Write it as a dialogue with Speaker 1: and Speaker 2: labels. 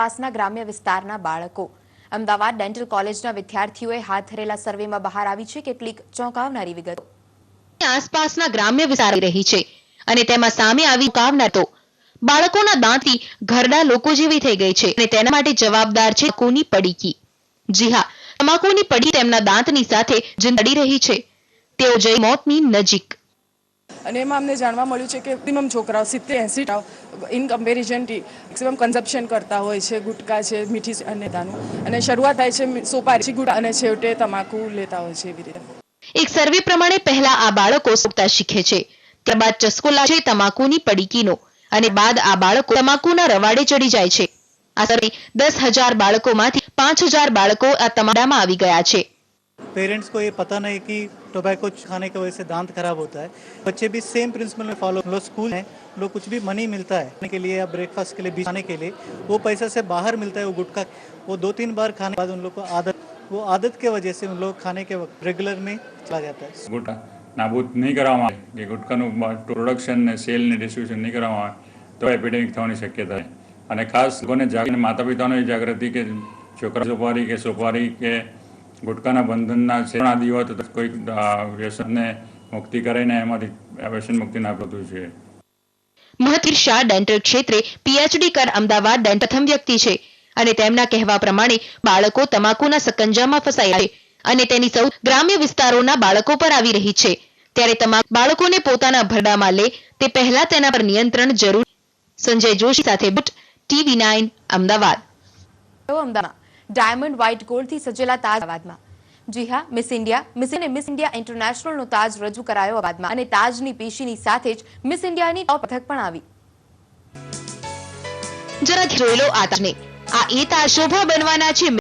Speaker 1: આસપાસના ગ્રામ્ય વિસ્તારના બાળકો અમદાવાદ ડેન્ટલ કોલેજના વિદ્યાર્થીઓએ હાથ ધરેલા સર્વેમાં બહાર આવી છે કેટલીક ચોંકાવનારી વિગતો।
Speaker 2: આસપાસના ગ્રામ્ય વિસ્તાર રહી છે અને તેમાં સામે આવી ચોંકાવનાર તો બાળકોના દાંતથી ઘરડા લોકો જેવી થઈ ગઈ છે અને તેના માટે જવાબદાર છે તમાકુની પડીકી। જી હા, તમાકુની પડી તેમના દાંતની સાથે જીંદડી રહી છે। તેઓ જઈ મોતની નજીક।
Speaker 3: અને એમાં અમને જાણવા મળ્યું છે કે મિનિમમ છોકરાઓ 70-80 ઇન કમ્પેરિઝનથી મેક્સિમમ કન્ઝપ્શન કરતા હોય છે, ગુટકા છે, મીઠી અને દાનું, અને શરૂઆત થાય છે સોપારી ગુટકા અને છેવટે તમાકુ લેતા હોય છે એવી રીતે।
Speaker 2: એક સર્વે પ્રમાણે પહેલા આ બાળકો સૂકતા શીખે છે, ત્યારબાદ ચસ્કો લાગે છે તમાકુની પડીકીનો અને બાદ આ બાળકો તમાકુના રવાડે ચડી જાય છે। આ સર્વે 10,000 બાળકોમાંથી 5,000 બાળકો આ તમાકુમાં આવી ગયા છે।
Speaker 4: पेरेंट्स को ये पता नहीं कि टोबैको खाने की वजह से दांत खराब होता है। बच्चे भी सेम प्रिंसिपल में फॉलो, लोग स्कूल हैं, लोग कुछ भी मनी मिलता है खाने के लिए या ब्रेकफास्ट के लिए भी खाने के लिए, वो पैसा से बाहर मिलता है, वो गुटखा वो 2-3 बार खाने के बाद उन लोग को आदत के वजह से उन लोग खाने के वक्त रेगुलर में चला जाता है।
Speaker 5: गुटखा नाबूद नहीं કરવામાં આવે કે ગુટખાનું પ્રોડક્શન ને સેલ ને ડિસ્ટ્રીબ્યુશન નહીં કરવામાં આવે તો એપિડેમિક થવાની શક્યતા છે। અને ખાસ લોકોને જાગીને માતા પિતાનો એ જાગૃતિ કે છોકરા સોપારી કે ગુટખાના બંધનના સેવન આદિ હોય તો કોઈ વ્યસનને મુક્તિ કરીને એમાંથી વ્યસન મુક્તિને આપતું છે।
Speaker 2: મહતીર શાહ ડેન્ટલ ક્ષેત્રે પીએચડી કર અમદાવાદ ડેન્ટલ પ્રથમ વ્યક્તિ છે અને તેમના કહેવા પ્રમાણે બાળકો તમાકુના સકંજામાં ફસાયા છે અને તેની સૌ ગ્રામ્ય વિસ્તારોના બાળકો પર આવી રહી છે। ત્યારે તમામ બાળકોને પોતાના ભરડામાં લે તે પહેલા તેના પર નિયંત્રણ જરૂરી। સંજય જોશી સાથે TV9 અમદાવાદ।
Speaker 1: ડાયમંડ વ્હાઇટ ગોલ્ડથી સજેલા તાજ અમદાવાદમાં। જી હા, મિસ ઇન્ડિયા ઇન્ટરનેશનલનો તાજ રજૂ કરાયો અમદાવાદમાં અને તાજની પેશીની સાથે જ મિસ ઇન્ડિયાની ટોપ પથક પણ આવી।
Speaker 2: જરા જોઈ લો આ તાજને, આ એ તાજ શોભા બનવાના છે।